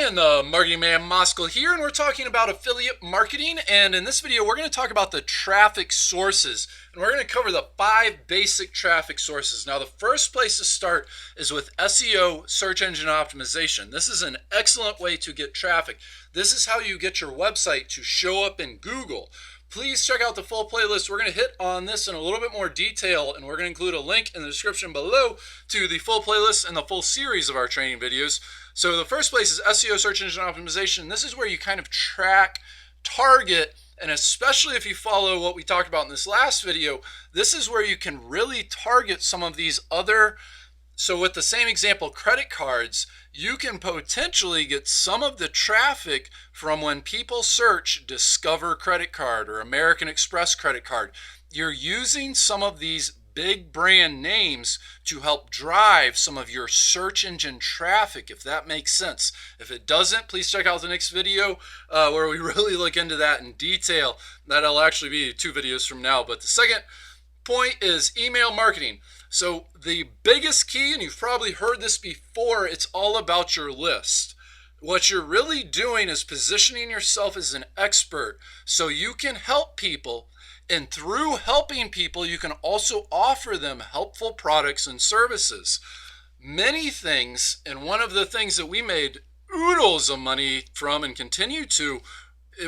again, the Marketing Man Moskal here, and we're talking about affiliate marketing. And in this video, we're going to talk about the traffic sources, and we're going to cover the 5 basic traffic sources. Now, the first place to start is with SEO, search engine optimization. This is an excellent way to get traffic. This is how you get your website to show up in Google. Please check out the full playlist. We're going to hit on this in a little bit more detail, and we're going to include a link in the description below to the full playlist and the full series of our training videos. So the first place is SEO, search engine optimization. This is where you kind of track, target, and especially if you follow what we talked about in this last video, this is where you can really target some of these other. So with the same example, credit cards, you can potentially get some of the traffic from when people search Discover credit card or American Express credit card. You're using some of these big brand names to help drive some of your search engine traffic, if that makes sense. If it doesn't, please check out the next video where we really look into that in detail. That'll actually be 2 videos from now. But the second point is email marketing. So the biggest key, and you've probably heard this before, it's all about your list. What you're really doing is positioning yourself as an expert so you can help people, and through helping people, you can also offer them helpful products and services. Many things, and one of the things that we made oodles of money from and continue to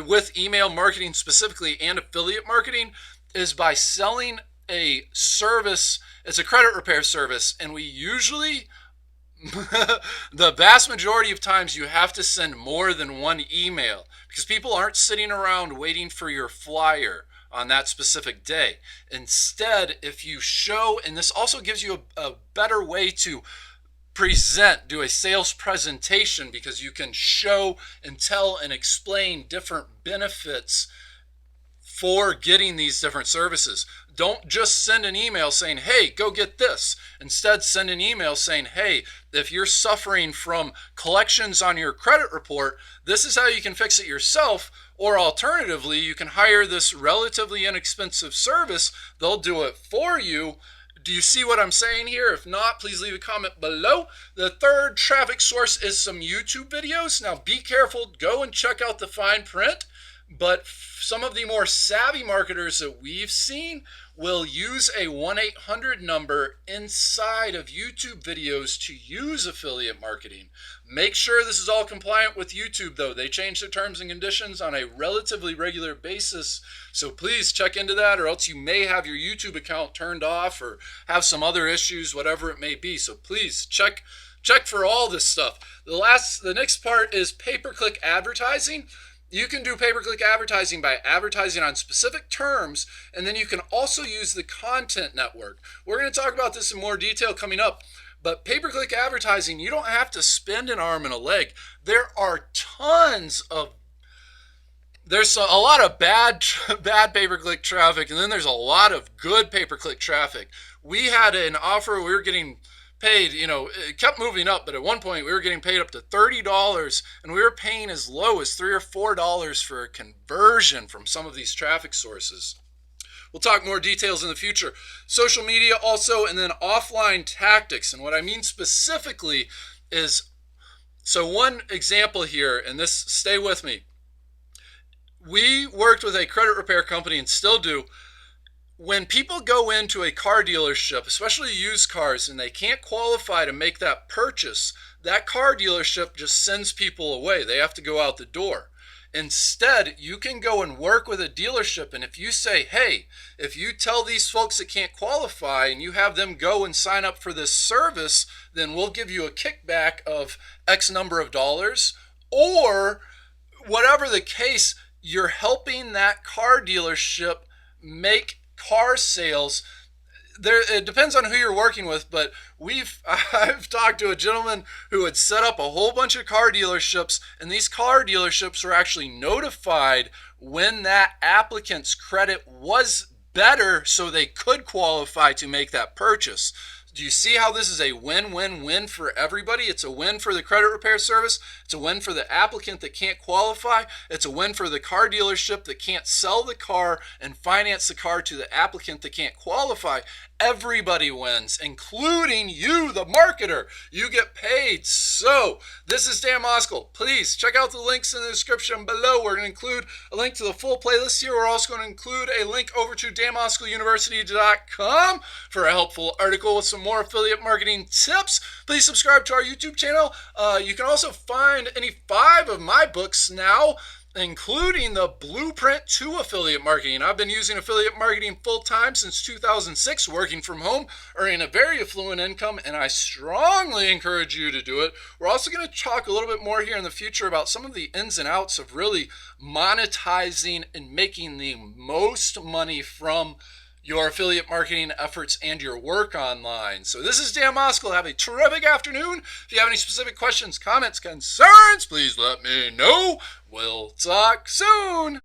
with email marketing specifically and affiliate marketing is by selling a service. It's a credit repair service, and we usually the vast majority of times you have to send more than one email because people aren't sitting around waiting for your flyer on that specific day. Instead, if you show, and this also gives you a better way to present, do a sales presentation, because you can show and tell and explain different benefits for getting these different services. Don't just send an email saying, hey, go get this. Instead, send an email saying, hey, if you're suffering from collections on your credit report, this is how you can fix it yourself. Or alternatively, you can hire this relatively inexpensive service. They'll do it for you. Do you see what I'm saying here? If not, please leave a comment below. The third traffic source is some YouTube videos. Now, be careful. Go and check out the fine print. But some of the more savvy marketers that we've seen will use a 1-800 number inside of YouTube videos to use affiliate marketing. Make sure this is all compliant with YouTube, though. They change their terms and conditions on a relatively regular basis. So please check into that, or else you may have your YouTube account turned off or have some other issues, whatever it may be. So please check for all this stuff. The next part is pay-per-click advertising. You can do pay-per-click advertising by advertising on specific terms, and then you can also use the content network. We're going to talk about this in more detail coming up, but pay-per-click advertising, you don't have to spend an arm and a leg. There's a lot of bad pay-per-click traffic, and then there's a lot of good pay-per-click traffic. We had an offer, we were getting paid, it kept moving up, but at one point we were getting paid up to $30, and we were paying as low as $3 or $4 for a conversion from some of these traffic sources. We'll talk more details in the future. Social media also, and then offline tactics. And what I mean specifically is, so one example here, and this, stay with me. We worked with a credit repair company and still do. When people go into a car dealership, especially used cars, and they can't qualify to make that purchase, that car dealership just sends people away. They have to go out the door. Instead, you can go and work with a dealership, and if you say, hey, if you tell these folks that can't qualify and you have them go and sign up for this service, then we'll give you a kickback of X number of dollars, or whatever the case, you're helping that car dealership make car sales. It depends on who you're working with, but I've talked to a gentleman who had set up a whole bunch of car dealerships, and these car dealerships were actually notified when that applicant's credit was better so they could qualify to make that purchase. Do you see how this is a win-win-win for everybody? It's a win for the credit repair service. It's a win for the applicant that can't qualify. It's a win for the car dealership that can't sell the car and finance the car to the applicant that can't qualify. everybody wins, including you, the marketer. You get paid. So this is Dan Moskal. Please check out the links in the description below. We're going to include a link to the full playlist here. We're also going to include a link over to danmoskaluniversity.com for a helpful article with some more affiliate marketing tips. Please subscribe to our YouTube channel. You can also find any 5 of my books now, including the Blueprint to Affiliate Marketing. I've been using affiliate marketing full-time since 2006, working from home, earning a very affluent income, and I strongly encourage you to do it. We're also going to talk a little bit more here in the future about some of the ins and outs of really monetizing and making the most money from your affiliate marketing efforts and your work online. So this is Dan Moskal. Have a terrific afternoon. If you have any specific questions, comments, concerns, please let me know. We'll talk soon.